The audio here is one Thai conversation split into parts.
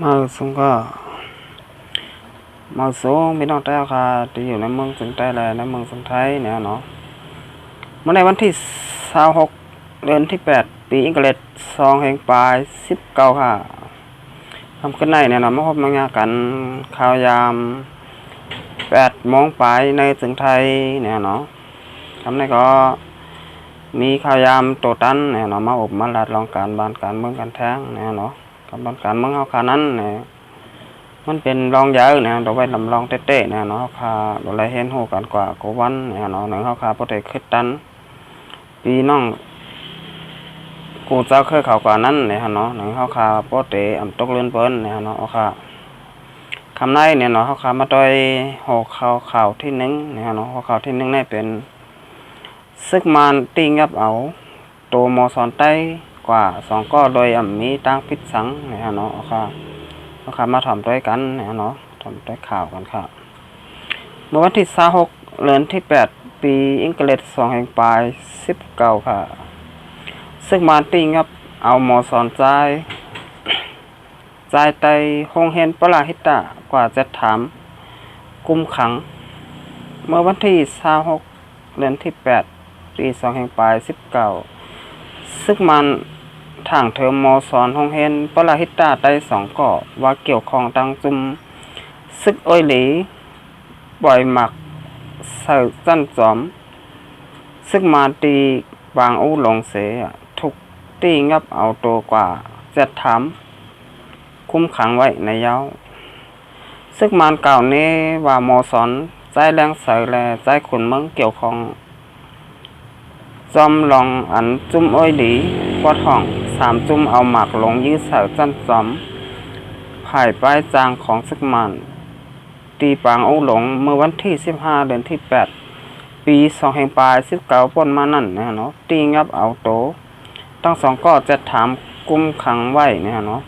มาสูงก็มาสูงพี่น้องไต้ค่ะที่อยู่ในเมืองสุงไต้และในเมืองสุงไทยเนี่ยเนาะเมื่อในวันที่26เดือนที่8ปีอังกฤษ2แห่งปลาย19ค่ะทำขึ้นในเนี่ยเนาะมาพบมางานกันข่าวยาม8 โมงปลายในสุงไทยเนี่ยเนาะทำในก็มีข่าวยามโตตันเนี่ยเนาะมาอบมาลัดลองการบ้านการเมืองการแท้งเนี่ยเนาะการบ้านการเมืองเขาขานั้นเนี่ยมันเป็นรองเยอะเนี่ยเราไปลำลองเต้ๆเนี่ยเนาะค่ะเราเลยเห็นหูกันกว่าโกวันเนี่ยเนาะหนึ่งเขาค่ะโปรเทคขึ้นตันปีน้องกูเจ้าเคยข่าวกว่านั้นเนี่ยเนาะหนึ่งเขาค่ะโปรเทคตกเลื่อนเปิ้นเนี่ยเนาะค่ะคำในเนี่ยเนาะเขาค่ะมาโดยหัวข่าวที่1เนี่ยเนาะหัวข่าวที่1นี่เป็นซึกมันตีงับเอาโตมอสอนใต้กว่า2ก็โดยมีตั้งพิษสังเนี่ยเนาะค่ะมาทำด้วยกันเนี่ยเนาะทำด้วยข่าวกันค่ะเมื่อวันที่26เดือนที่8ปีอังกฤษ2แห่งปลาย19ค่ะซึ่งมาตีงับเอาหมอสอนใจไตหงเฮนปลาหิตะกว่าจะถามกุมขังเมื่อวันที่26เดือนที่8ปี2แห่งปลาย19ซึ่งมันทางเทอมมอสอนหงเฮนปลาหิตาได้2ก่อว่าเกี่ยวข้องดังจุมซึกอ้อยหลีบ่อยหมักเสือจันจอมซึ่งมาตีบางอู้หลงเสถูกตีงับเอาตัวกว่าจะถามคุ้มขังไว้ในเย้าซึ่งมันเก่านี้ว่ามอสอนใจแรงเสือแลใจขุนเมืองเกี่ยวข้องจอมลองอันจุ่มอ้อยหลีปอดห้อง3จุ่มเอาหมากลงยื้อเสือจันจอมภายป้ายจางของซึกมันตีปางอู้หลงเมื่อวันที่15เดือนที่8ปี2แห่งปลาย19ป่นมานั่นนะเนาะตีงับเอาโตทั้ง2ก็จะถามกุมขังไว้เนี่ยเนาะ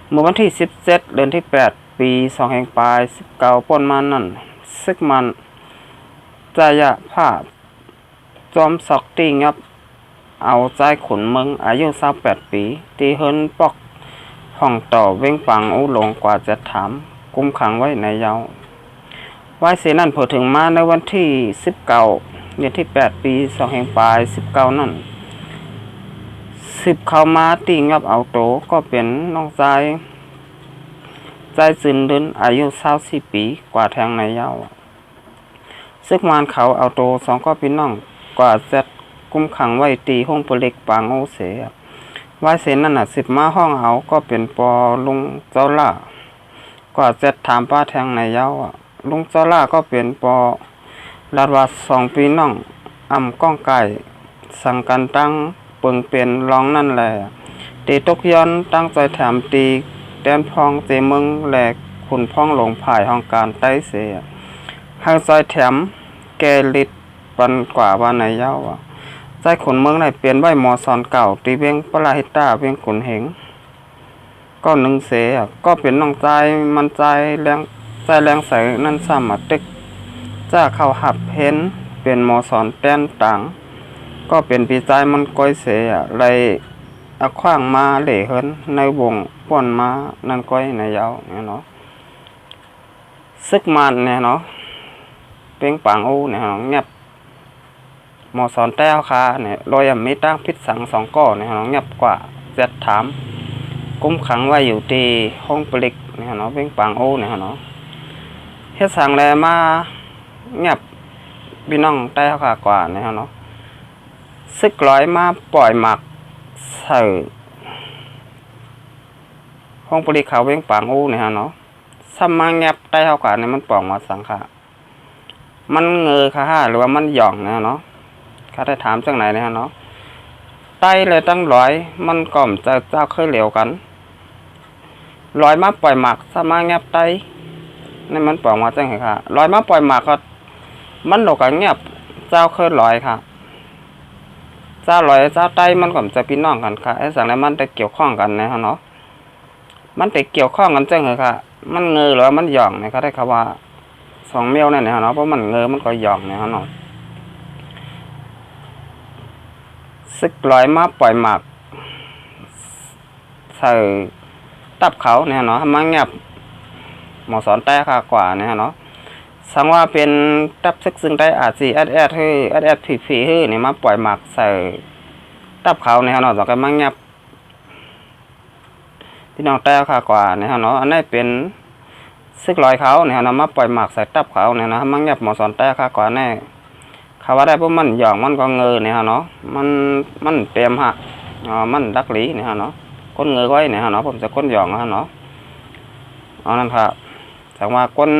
เมื่อวันที่17เดือนที่8ปี2แห่งปลาย19ป่นมานั่นซึกมันจายะภาพจอมศอกตีงับเอาใจขุนเมืองอายุ28ปีตีเฮินปอกห้องต่อเว้งปังอู้หลงกว่าจะถามกุมขังไว้ในเย้าไว้เสนั่นพอถึงมาในวันที่19เดือนที่8ปี2แห่งปลาย19นั่น10เข้ามาตีงับเอาโตก็เป็นน้องใจซึนเดินอายุ24ปีกว่าแทงในเย้าซึกมานเขาเอาโต2ก็พี่น้องกว่าจะกุมขังไว้ตีห้องปลิกปางโอเสไว้เสนั่นน่ะ10มาห้องเอาก็เป็นปอลุงเจ้าล่ากว่าจะถามป้าแทงในเย้าลุงเจ้าล่าก็เป็นปอลาดวัด2ปีน้องก้องไก่สั่งกันตั้งเปิงเป็นร้องนั่นแหละตีตกย้อนตั้งใจแถมตีแดนพองเจมึงแหลกขุนพ้องหลงผายห้องการใต้เสียให้ใจแถมแกลิดปันกว่าว่าในเย้าใจขุนเมืองไหนเปลี่ยนใบหมอสอนเก่าตีเวียงปลาหิตาเวียงขุนเหงก็หนึ่งเสียก็เป็นน้องใจมันใจแรงใสนั่นซ้ำมาตึกจ้าเข้าหับเห็นเป็นหมอสอนแต้นต่างก็เป็นปีใจมันก้อยเสียเลยขว้างมาเหล่เฮินในวงป่วนมานั่นก้อยในเย้าเนี่ยเนาะซึกมันเนี่ยเนาะเป้งปังอู้เนี่ยเนาะเงียบหมอสอนแต้วค่ะเนี่ยโดยมีตั้งพิษสัง2ก้อเนี่ยเนาะเงียบกว่าจะถามกุมขังไว้อยู่ที่ห้องปลิกเนี่ยเนาะเป้งปังอู้เนี่ยเนาะเฮ็ดสั่งแลมาเงียบพี่น้องแต้วค่ะกว่าเนี่ยเนาะซึกร้อยมาปล่อยหมักใส่ห้องปลิกเขาเป้งปังอู้เนี่ยเนาะซ้ำมาเงียบแต้วกว่าเนี่ยมันป่องมาสังค่ะมันเงยค่ะหรือว่ามันหย่องนะเนาะข้าได้ถามจังไหนเนี่ยเนาะไต้เลยตั้งร้อยมันก่อมจะเจ้าเคยเหลวกันร้อยมาปล่อยหมากสมาเงียบไต้นี่มันป่องมาจังไงค่ะร้อยมาปล่อยหมากก็มันหลกกันเงียบเจ้าเคยร้อยค่ะเจ้าร้อยเจ้าไต้มันก่อมจะพี่น้องกันค่ะไอ้สั่งแล้วมันได้เกี่ยวข้องกันนะเนาะมันได้เกี่ยวข้องกันจังไงค่ะมันเงยหรือว่ามันหย่องเนี่ยเขาได้คำว่า2 เมียวเนี่ยเนาะเพราะมันเงยมันก็หย่องเนี่ยเนาะซึกร้อยมาปล่อยหมากใส่ ตับเขาเนี่ยเนาะมังเงียบหมอสอนแต่ค่ากว่าเนี่ยเนาะสังว่าเป็นตับซึกซึ่งได้อาจสิแอดฮื้อแอดผีฮื้อนี่มาปล่อยหมักใส่ตับเขาเนี่ยเนาะแล้วก็มังเงียบพี่น้องแต่ค่ากว่าเนี่ยเนาะอันนี้เป็นซึกลอยเขาเนี่ยเนาะมาปล่อยหมักใส่ตับเขาเนี่ยนะมังเงียบหมอสอนแต่ค่ากว่าแน่เขาว่าได้พวกมันหยองมันก็เงยเนี่ยเนาะมันเต็มฮะมันดักหลีเนี่ยเนาะก้นเงยไว้เนี่ยเนาะผมจะก้นหยองเนาะเอานั่นครับแต่ว่าก้น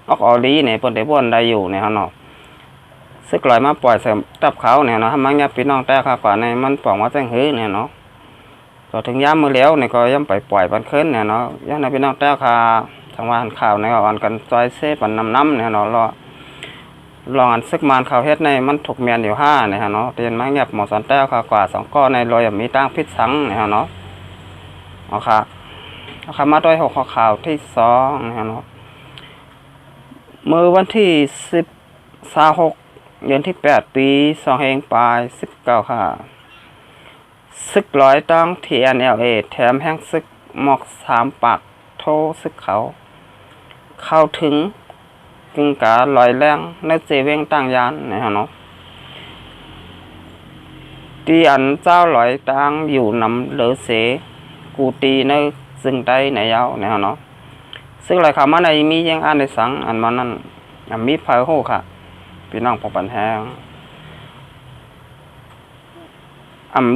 ออกออลีเนี่ยเปิ้นได้บ่นได้อยู่เนี่ยเนาะซึกลอยมาปล่อยใส่ตับเขาเนี่ยเนาะมังเงียบพี่น้องแต่ค่ากว่าในมันป่องว่าแจ้งหื้อเนี่ยเนาะก็ถึงย้ำมือแล้วเนี่ยก็ย้ำไปปล่อยบันขึ้นเนี่ยเนาะย้ำในพี่น้องแต่ค่าทางว่าข่าวในอ่อนกันจอยเซปันน้ำเนี่ยเนาะลองอันซึกมานเขาเฮ็ดในมันถูกเมียนอยู่5เนี่ยเนาะเรียนมาเงียบหมอสอนแต้วค่ะกว่า2ก้อนในรอยมีตั้งพิษสังเนี่ยเนาะเอาค่ะมาด้วย6ข่าวที่2เนี่ยเนาะมื้อวันที่26เดือนที่8ปี2เฮงปลาย19ค่ะซึกร้อยตั้ง TNLA แถมแห่งซึกหมอก3ปากโทซึกเขาเข้าถึงกึ่งกาลอยแรงในเจเวงตั้งยานนะฮะเนาะตีอันเจ้าลอยตั้งอยู่นำเหลือเสกูตีในซึ่งใดในยาวนะฮะเนาะซึ่งลอยเขามาในมียังอ่านในสังอันมันนั่นมีไฟโหค่ะพี่น้องปกปันแห้ง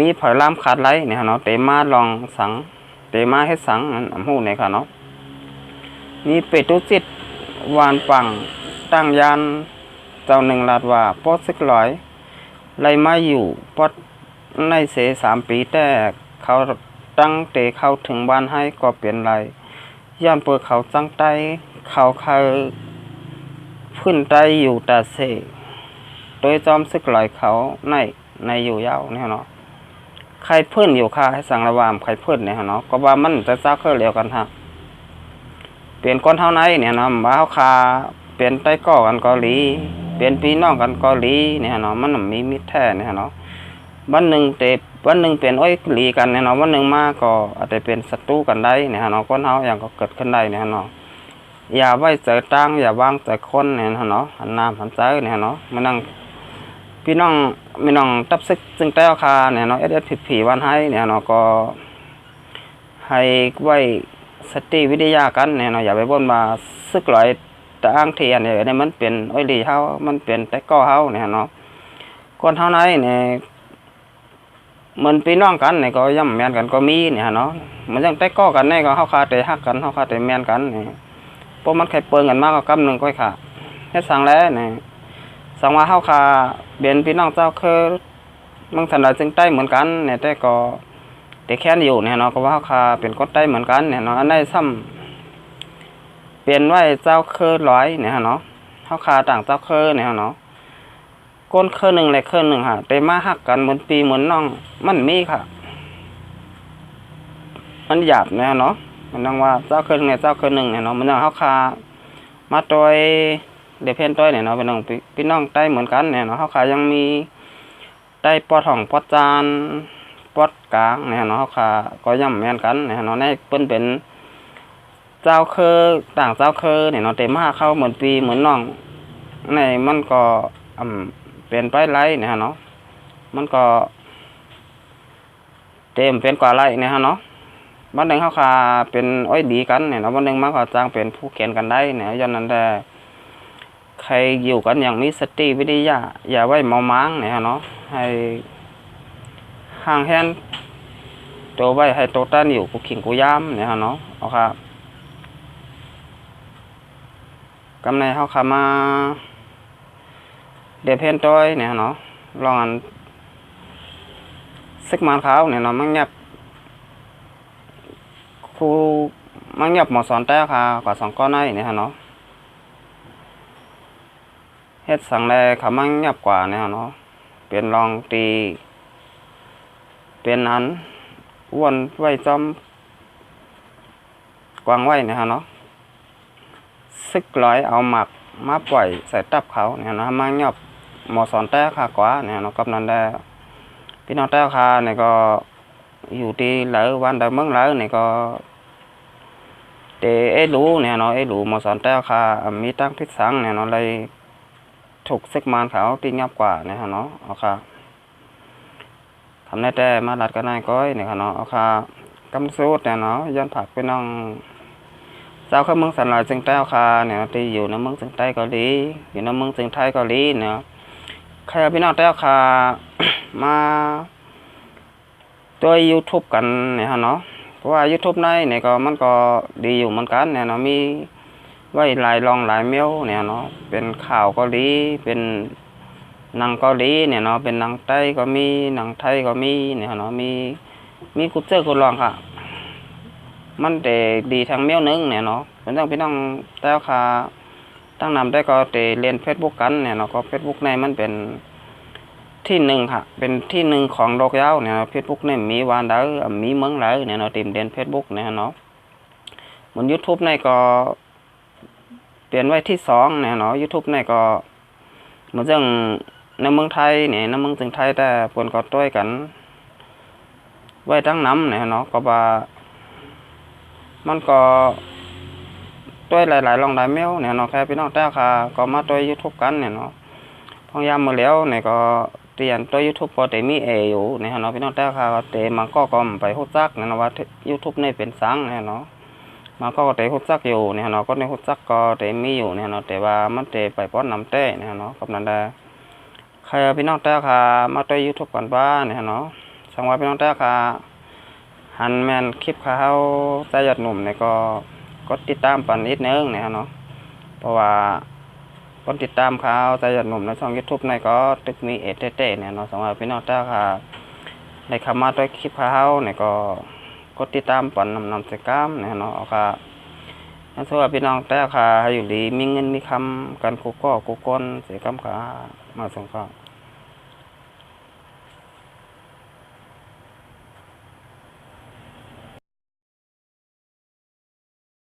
มีไฟล่ามขาดไหลเนี่ยเนาะเตมาลองสังเตมาให้สังหูเนี่ยค่ะเนาะมีเป็ดตุจิตวานปังตั้งยานเจ้าหนึ่งลาดว่าปอดซึกลอยไล่มาอยู่ปอดในเส3 ปีแต่เขาตั้งเตเข้าถึงบ้านให้ก็เปลี่ยนไรย่านเปิดเขาจังไตเขาพื้นไตอยู่ตาเสโดยจอมซึกลอยเขาในอยู่ยาวเนี่ยเนาะใครเพื่อนอยู่ค่ะให้สั่งระวามใครเพื่อนเนี่ยเนาะก็ว่ามันจะจ้าเคยเร็วกันฮะเปลี่ยนคนเท่าไหนเนี่ยเนาะบ้าคาเปลี่ยนไต้ก่อกันเกาหลีเปลี่ยนพี่น้องกันเกาหลีเนี่ยเนาะมันมีมิตรแท้เนี่ยเนาะวันหนึ่งเป็นอ้อยหลีกันเนี่ยเนาะวันหนึ่งมาก็อาจจะเป็นศัตรูกันได้เนี่ยเนาะคนเฮาอย่างก็เกิดขึ้นได้เนี่ยเนาะอย่าไว้ใจตั้งอย่าวางใจคนเนี่ยเนาะหันน้ำหันใจเนี่ยเนาะมันนั่งพี่น้องตับซึกซึ่งแต่คาเนี่ยเนาะผีวันให้เนี่ยเนาะก็ให้ไว้สติวิทยากันเนี่ยเนาะอย่าไปบ่นมาซึกลอยตั้งเทียนเนี่ยมันเป็นอ้อยหลีเฮามันเป็นแต่ก่อเฮาเนี่ยเนาะคนเท่าไหนเนี่ยมันพี่น้องกันเนี่ยก็ย่ำแมนกันก็มีเนี่ยเนาะมันยังแต่ก่อกันเนี่ยก็เฮาคาแต่ฮักกันเฮาคาแต่แมนกันเนี่ยพวกมันใครเปิงกันมากก็กำหนึ่งก้อยค่ะให้สั่งแล้วเนี่ยสั่งว่าเฮาคาเบียนพี่น้องเจ้าคือมึงสันดานจึงใต้เหมือนกันเนี่ยแต่ก็แต่แค่นอยู่เนี่ยเนาะก็ว่าเฮาคาเป็นคนใต้เหมือนกันเนี่ยเนาะอันนี้ซ้ำเปลี่ยนไว้เจ้าคือร้อยเนี่ยเนาะเฮาคาต่างเจ้าคือเนี่ยเนาะก้นเครื่องหนึ่งเลยเครื่องหนึ่งค่ะแต่มาหักกันเหมือนปีเหมือนน้องมันมีค่ะมันหยาบเนี่ยเนาะมันต้องว่าเจ้าเครื่องเนี่ยเจ้าเครื่องหนึ่งเนี่ยเนาะมันต้องเฮาคามาโดยเดี๋ยวเพ่นต้อยเนี่ยเนาะเป็นน้องพี่น้องใต้เหมือนกันเนี่ยเนาะเฮาคายังมีใต้ปอดห่องปอดจานปอดกลางเนี่ยเนาะเฮาคาก็ย่ำแม่นกันเนี่ยเนาะในเปิ้นเป็นเจ้าเคอต่างเจ้าเคอเนี่ยเนาะเต็มมาเข้าเหมือนปีเหมือนน้องในมันก็เป็นไปไรเนี่ยเนาะมันก็เต็มเป็นกว่าไรเนี่ยเนาะวันหนึ่งเขาคาเป็นอ้อยดีกันเนี่ยเนาะวันหนึ่งมันก็จ้างเป็นผู้เขียนกันได้เนี่ยย้อนนั้นแต่ใครอยู่กันอย่างมีสติวิทยาอย่าไว้เมาม้างเนี่ยเนาะให้ห่างแหนตัวไว้ให้ตัวต้านอยู่กูขิงกูย้ำเนี่ยเนาะเอาค่ะกำในเขาขามาเดี๋ยวเพ่นต้อยเนี่ยเนาะลองอันซึกมันเขาเนี่ยเนาะมันเงียบครูมันเงียบหมอสอนแต่ค่ะกว่า2ก้อนในเนี่ยเนาะเฮ็ดสั่งแรเขามันเงียบกว่าเนี่ยเนาะเป็นลองตีเป็นอันอ้วนไว้จอมกวางไว้เนี่ยเนาะซึกร้อยเอาหมักมาปล่อยใส่ตับเขาเนี่ยนะมันเงียบหมอสอนแต่ค่ะกว่าเนี่ยเนาะกำนันได้พี่น้องแต่ค่ะเนี่ยก็อยู่ที่เหลือวันเดิมเมืองเหลือเนี่ยก็ แต่ไอ้รู้เนี่ยเนาะไอ้รู้มาสอนแต่ค่ะมีตั้งพิษสังเนี่ยเนาะเลยถูกซึกมานเขาตีงับกว่าเนี่ยเนาะเอาค่ะทำได้แต่มาลัดกันนายก้อยเนี่ยเนาะเอาค่ะกำสูดเนี่ยเนาะย้อนผักไปน้องเจ้าข้าเมืองสันหลายจึงแต้วค่ะเนี่ยตีอยู่ในเมืองจึงใต้เกาหลีอยู่ในเมืองจึงไทยเกาหลีเนี่ยใครพี่น้องแต้วค่ะ มาตัว YouTube กันเนี่ยเนาะเพราะว่า YouTube ในเนี่ยก็มันก็ดีอยู่เหมือนกันเนี่ยเนาะมีไว้หลายรองหลายเมียวเนี่ยเนาะเป็นข่าวเกาหลีเป็นหนังเกาหลีเนี่ยเนาะเป็นหนังไต้ก็มีหนังไทยก็มีเนี่ยเนาะมีกุเจอร์กุลองค่ะมันแต่ดีทางเมียวนึงเนี่ยเนาะเป็นต้องพี่น้องแต้วค่ะตั้งนำได้ก็แต่เรียน Facebook กันเนี่ยเนาะก็ Facebook ในมันเป็นที่หนึ่งค่ะเป็นที่หนึ่งของโลกยาวเนี่ยเฟซบุ๊กเนี่ยมีวันเดอมีเมืองเลยเนี่ยเนาะทีมเด่นเฟซบุ๊กเนี่ยเนาะเหมือน YouTube ในก็เปลี่ยนไว้ที่สองเนี่ยเนาะ YouTube ในก็เหมือนเรื่องในเมืองไทยเนี่ยในเมืองจึงไทยแต่ผลก็ต้วยกันไว้ตั้งน้ำเนี่ยเนาะก็ว่ามันก็ต้วยหลายๆลองหลายเมลเนี่ยเนาะแค่พี่น้องแต่ค่ะก็มาต้วย YouTube กันเนี่ยเนาะพยายามมาแล้วเนี่ยก็เรียนตัว YouTube ก็แต่มีอยู่เนี่ยเนาะพี่น้องแต่ค่ะแต่มันก็ไปฮู้จักนะว่า YouTube นี่เป็นสังเนี่ยเนาะมันก็แต่ฮู้จักอยู่เนี่ยเนาะก็ในฮู้จักก็แต่มีอยู่เนี่ยเนาะแต่ว่ามันแต่ไปป้อนนำแต่เนี่ยเนาะกับนั้นได้ใครพี่น้องแต่ค่ะมาตัว YouTube ก่อนบ้านเนี่ยเนาะสังว่าพี่น้องแต่ค่ะหันแม่นคลิปเขาใจหยดหนุ่มเนี่ยก็กดติดตามปันนิดนึงเนี่ยเนาะเพราะว่าคนติดตามเขาใจหยดหนุ่มในช่อง YouTube ในก็ตึกมีเต้เนี่ยเนาะสำหรับพี่น้องแต่ค่ะในคำมาด้วยคลิปเขาเนี่ยก็กดติดตามปันนำเสกามเนี่ยเนาะค่ะสำหรับพี่น้องแต่ค่ะอยู่ดีมีเงินมีคำกันกูก็กูก้นเสกามค่ะมาส่งก็